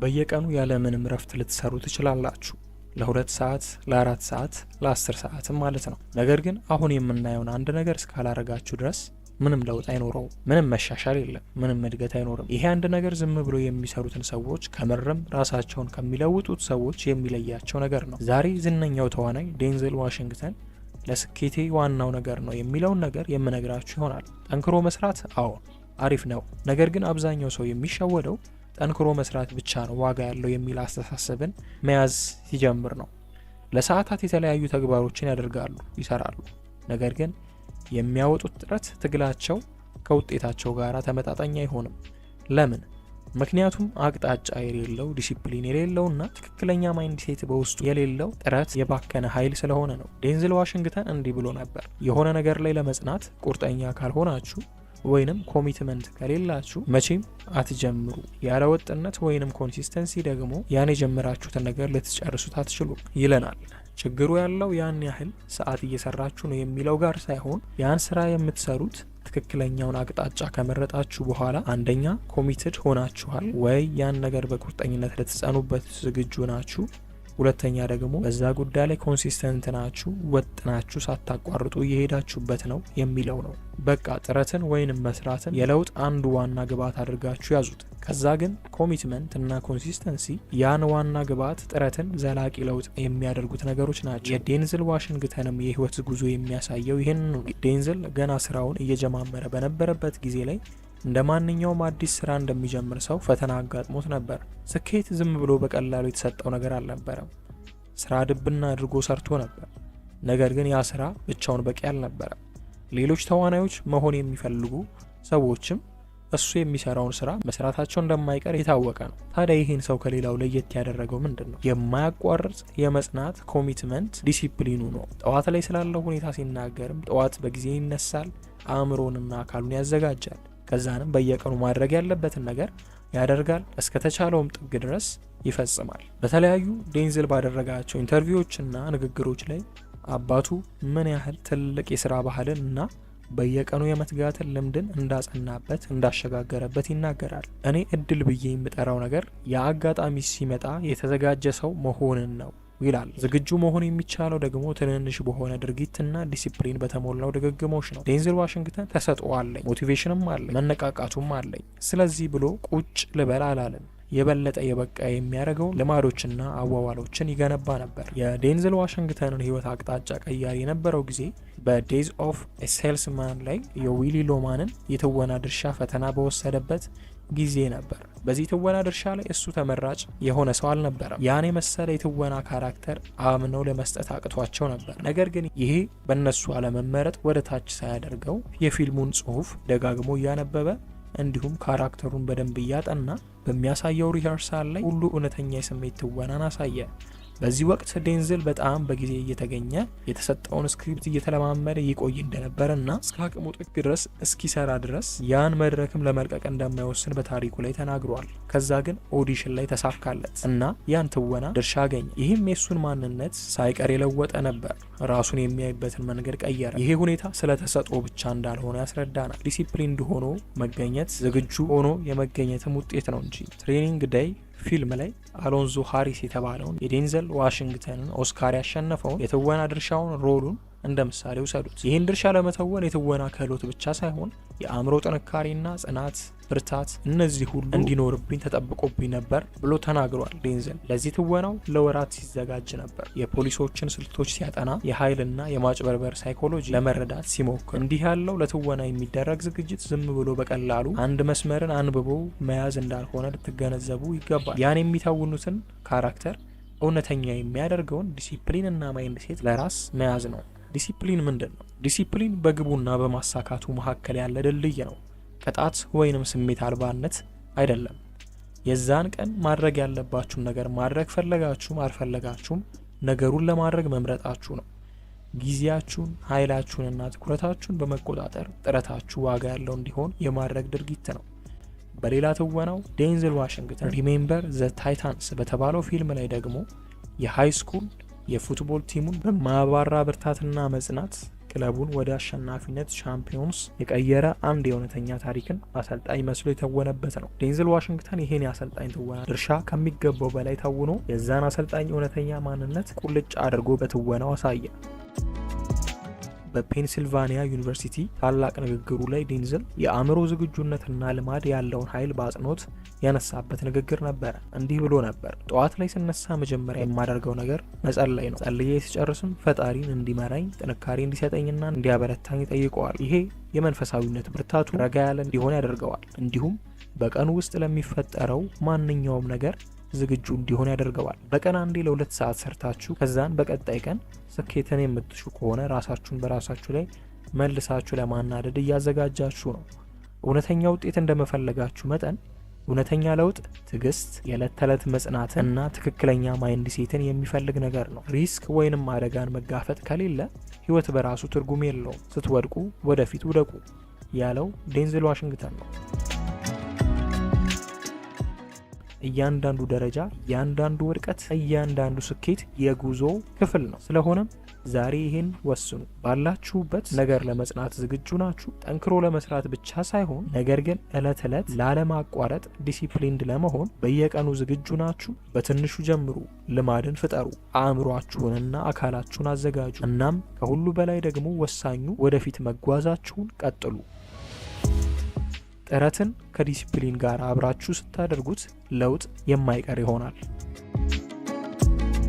በየቀኑ ያለ ምንም ረፍት ልትሰሩ ትችላላችሁ። ለ2 ሰዓት፣ ለ4 ሰዓት፣ ለ10 ሰዓትም ማለት ነው። ነገር ግን አሁን የምናየውን አንድ ነገር እስካላረጋችሁ ድረስ ምንም ለውጥ አይኖረውም። ምንም መሻሻል የለም። ምንም እድገት አይኖርም። ይሄ አንድ ነገር ዝም ብሎ የሚሰሩትን ሰዎች ከምርም ራሳቸውን ከሚለውጡት ሰዎች የሚለያቸው ነገር ነው። ዛሬ ዝነኛው ተዋናይ ዴንዘል ዋሽንግተን ለስኬቴ ዋናው ነገር ነው የሚለውን ነገር የምነግራችሁ ይሆናል። ጠንክሮ መስራት አዎ አሪፍ ነው። ነገር ግን አብዛኛው ሰው የሚሸወደው ጠንክሮ መስራት ብቻ ነው ዋጋ ያለው የሚል አስተሳሰብን መያዝ ሲጀምር ነው። ለሰዓታት የተለያዩ ተግባሮችን ያደርጋሉ፣ ይሰራሉ። ነገር ግን የሚያወጡት ጥረት ትግላቸው ከውጤታቸው ጋር ተመጣጣኝ አይሆንም። ለምን? ምክንያቱም አቅጣጫ የሌለው ዲሲፕሊን የሌለውና ትክክለኛ ማይንድሴት በውስጡ የሌለው ጥረት የባከነ ኃይል ስለሆነ ነው። ዴንዘል ዋሽንግተን እንዲህ ብሎ ነበር፣ የሆነ ነገር ላይ ለመጽናት ቁርጠኛ ካልሆናችሁ ወይንም ኮሚትመንት ከሌላችሁ መቼም አትጀምሩ። ያለ ወጥነት ወይንም ኮንሲስተንሲ ደግሞ ያን የጀመራችሁትን ነገር ልትጨርሱት አትችሉም ይለናል። ችግሩ ያለው ያን ያህል ሰዓት እየሰራችሁ ነው የሚለው ጋር ሳይሆን ያን ስራ የምትሰሩት ትክክለኛውን አቅጣጫ ከመረጣችሁ በኋላ አንደኛ ኮሚትድ ሆናችኋል ወይ ያን ነገር በቁርጠኝነት ልትጸኑበት ዝግጁ ናችሁ፣ ሁለተኛ ደግሞ በዛ ጉዳይ ላይ ኮንሲስተንት ናችሁ፣ ወጥናችሁ ሳታቋርጡ እየሄዳችሁበት ነው የሚለው ነው። በቃ ጥረትን ወይንም መስራትን የለውጥ አንዱ ዋና ግብዓት አድርጋችሁ ያዙት። ከዛ ግን ኮሚትመንት እና ኮንሲስተንሲ ያን ዋና ግብዓት ጥረትን ዘላቂ ለውጥ የሚያደርጉት ነገሮች ናቸው። የዴንዘል ዋሽንግተንም የህይወት ጉዞ የሚያሳየው ይህን ነው። ዴንዘል ገና ስራውን እየጀማመረ በነበረበት ጊዜ ላይ እንደ ማንኛውም አዲስ ስራ እንደሚጀምር ሰው ፈተና አጋጥሞት ነበር። ስኬት ዝም ብሎ በቀላሉ የተሰጠው ነገር አልነበረም። ስራ ድብና አድርጎ ሰርቶ ነበር። ነገር ግን ያ ስራ ብቻውን በቂ አልነበረም። ሌሎች ተዋናዮች መሆን የሚፈልጉ ሰዎችም እሱ የሚሰራውን ስራ መስራታቸው እንደማይቀር የታወቀ ነው። ታዲያ ይህን ሰው ከሌላው ለየት ያደረገው ምንድን ነው? የማያቋርጥ የመጽናት ኮሚትመንት ዲሲፕሊኑ ነው። ጠዋት ላይ ስላለው ሁኔታ ሲናገርም ጠዋት በጊዜ ይነሳል፣ አእምሮንና አካሉን ያዘጋጃል። ከዛንም በየቀኑ ማድረግ ያለበትን ነገር ያደርጋል፣ እስከተቻለውም ጥግ ድረስ ይፈጽማል። በተለያዩ ዴንዘል ባደረጋቸው ኢንተርቪዎችና ንግግሮች ላይ አባቱ ምን ያህል ትልቅ የስራ ባህልን እና በየቀኑ የመትጋትን ልምድን እንዳጸናበት እንዳሸጋገረበት ይናገራል። እኔ እድል ብዬ የምጠራው ነገር የአጋጣሚ ሲመጣ የተዘጋጀ ሰው መሆንን ነው ይላል። ዝግጁ መሆን የሚቻለው ደግሞ ትንንሽ በሆነ ድርጊትና ዲሲፕሊን በተሞላው ድግግሞሽ ነው። ዴንዘል ዋሽንግተን ተሰጥኦ አለኝ፣ ሞቲቬሽንም አለኝ፣ መነቃቃቱም አለኝ፣ ስለዚህ ብሎ ቁጭ ልበል አላለም። የበለጠ የበቃ የሚያደርገውን ልማዶችና አዋዋሎችን ይገነባ ነበር። የዴንዘል ዋሽንግተንን ህይወት አቅጣጫ ቀያሪ የነበረው ጊዜ በዴዝ ኦፍ ሴልስማን ላይ የዊሊ ሎማንን የትወና ድርሻ ፈተና በወሰደበት ጊዜ ነበር። በዚህ ትወና ድርሻ ላይ እሱ ተመራጭ የሆነ ሰው አልነበረም። ያን የመሰለ የትወና ካራክተር አምነው ለመስጠት አቅቷቸው ነበር። ነገር ግን ይሄ በእነሱ አለመመረጥ ወደ ታች ሳያደርገው የፊልሙን ጽሁፍ ደጋግሞ እያነበበ እንዲሁም ካራክተሩን በደንብ እያጠና በሚያሳየው ሪሀርሳል ላይ ሁሉ እውነተኛ የስሜት ትወናን አሳየ። በዚህ ወቅት ዴንዘል በጣም በጊዜ እየተገኘ የተሰጠውን ስክሪፕት እየተለማመደ ይቆይ እንደነበረ እና እስከ አቅሙ ጥግ ድረስ እስኪሰራ ድረስ ያን መድረክም ለመልቀቅ እንደማይወስን በታሪኩ ላይ ተናግሯል። ከዛ ግን ኦዲሽን ላይ ተሳካለት እና ያን ትወና ድርሻ አገኘ። ይህም የሱን ማንነት ሳይቀር የለወጠ ነበር። ራሱን የሚያይበትን መንገድ ቀየረ። ይሄ ሁኔታ ስለተሰጥኦ ብቻ እንዳልሆነ ያስረዳናል። ዲሲፕሊንድ ሆኖ መገኘት ዝግጁ ሆኖ የመገኘትም ውጤት ነው እንጂ። ትሬኒንግ ዴይ ፊልም ላይ አሎንዞ ሃሪስ የተባለውን የዴንዘል ዋሽንግተንን ኦስካር ያሸነፈውን የትወና ድርሻውን ሮሉን እንደ ምሳሌ ውሰዱት። ይህን ድርሻ ለመተወን የትወና ክህሎት ብቻ ሳይሆን የአእምሮ ጥንካሬና ጽናት፣ ብርታት እነዚህ ሁሉ እንዲኖርብኝ ተጠብቆብኝ ነበር ብሎ ተናግሯል። ዴንዘል ለዚህ ትወናው ለወራት ሲዘጋጅ ነበር። የፖሊሶችን ስልቶች ሲያጠና፣ የኃይልና የማጭበርበር ሳይኮሎጂ ለመረዳት ሲሞክር። እንዲህ ያለው ለትወና የሚደረግ ዝግጅት ዝም ብሎ በቀላሉ አንድ መስመርን አንብቦ መያዝ እንዳልሆነ ልትገነዘቡ ይገባል። ያን የሚተውኑትን ካራክተር እውነተኛ የሚያደርገውን ዲሲፕሊን እና ማይንድሴት ለራስ መያዝ ነው። ዲሲፕሊን ምንድን ነው? ዲሲፕሊን በግቡና በማሳካቱ መካከል ያለ ድልድይ ነው። ቅጣት ወይንም ስሜት አልባነት አይደለም። የዛን ቀን ማድረግ ያለባችሁን ነገር ማድረግ ፈለጋችሁም አልፈለጋችሁም ነገሩን ለማድረግ መምረጣችሁ ነው። ጊዜያችሁን፣ ኃይላችሁንና ትኩረታችሁን በመቆጣጠር ጥረታችሁ ዋጋ ያለው እንዲሆን የማድረግ ድርጊት ነው። በሌላ ትወናው ዴንዘል ዋሽንግተን ሪሜምበር ዘ ታይታንስ በተባለው ፊልም ላይ ደግሞ የሃይ ስኩል የፉትቦል ቲሙን በማያባራ ብርታትና መጽናት ክለቡን ወደ አሸናፊነት ሻምፒዮንስ የቀየረ አንድ የእውነተኛ ታሪክን አሰልጣኝ መስሎ የተወነበት ነው። ዴንዝል ዋሽንግተን ይሄን የአሰልጣኝ ትወና ድርሻ ከሚገባው በላይ ተውኖ የዛን አሰልጣኝ እውነተኛ ማንነት ቁልጭ አድርጎ በትወናው አሳየ። በፔንሲልቫኒያ ዩኒቨርሲቲ ታላቅ ንግግሩ ላይ ዴንዝል የአእምሮ ዝግጁነትና ልማድ ያለውን ኃይል በአጽንኦት ያነሳበት ንግግር ነበረ። እንዲህ ብሎ ነበር፣ ጠዋት ላይ ስነሳ መጀመሪያ የማደርገው ነገር መጸለይ ነው። ጸልዬ ሲጨርስም ፈጣሪን እንዲመራኝ፣ ጥንካሬ እንዲሰጠኝና እንዲያበረታኝ ጠይቀዋል። ይሄ የመንፈሳዊነት ብርታቱ ረጋ ያለ እንዲሆን ያደርገዋል። እንዲሁም በቀኑ ውስጥ ለሚፈጠረው ማንኛውም ነገር ዝግጁ እንዲሆን ያደርገዋል። በቀን አንዴ ለ2 ሰዓት ሰርታችሁ ከዛን በቀጣይ ቀን ስኬትን የምትሹ ከሆነ ራሳችሁን በራሳችሁ ላይ መልሳችሁ ለማናደድ እያዘጋጃችሁ ነው። እውነተኛ ውጤት እንደመፈለጋችሁ መጠን እውነተኛ ለውጥ ትዕግስት፣ የዕለት ተዕለት መጽናት እና ትክክለኛ ማይንድ ሴትን የሚፈልግ ነገር ነው። ሪስክ ወይንም አደጋን መጋፈጥ ከሌለ ህይወት በራሱ ትርጉም የለውም። ስትወድቁ ወደፊት ውደቁ ያለው ዴንዝል ዋሽንግተን ነው። እያንዳንዱ ደረጃ፣ እያንዳንዱ ውድቀት፣ እያንዳንዱ ስኬት የጉዞ ክፍል ነው። ስለሆነም ዛሬ ይሄን ወስኑ። ባላችሁበት ነገር ለመጽናት ዝግጁ ናችሁ? ጠንክሮ ለመስራት ብቻ ሳይሆን ነገር ግን ዕለት ዕለት ላለማቋረጥ ዲሲፕሊንድ ለመሆን በየቀኑ ዝግጁ ናችሁ? በትንሹ ጀምሩ። ልማድን ፍጠሩ። አእምሯችሁንና አካላችሁን አዘጋጁ። እናም ከሁሉ በላይ ደግሞ ወሳኙ ወደፊት መጓዛችሁን ቀጥሉ። ጥረትን ከዲሲፕሊን ጋር አብራችሁ ስታደርጉት ለውጥ የማይቀር ይሆናል።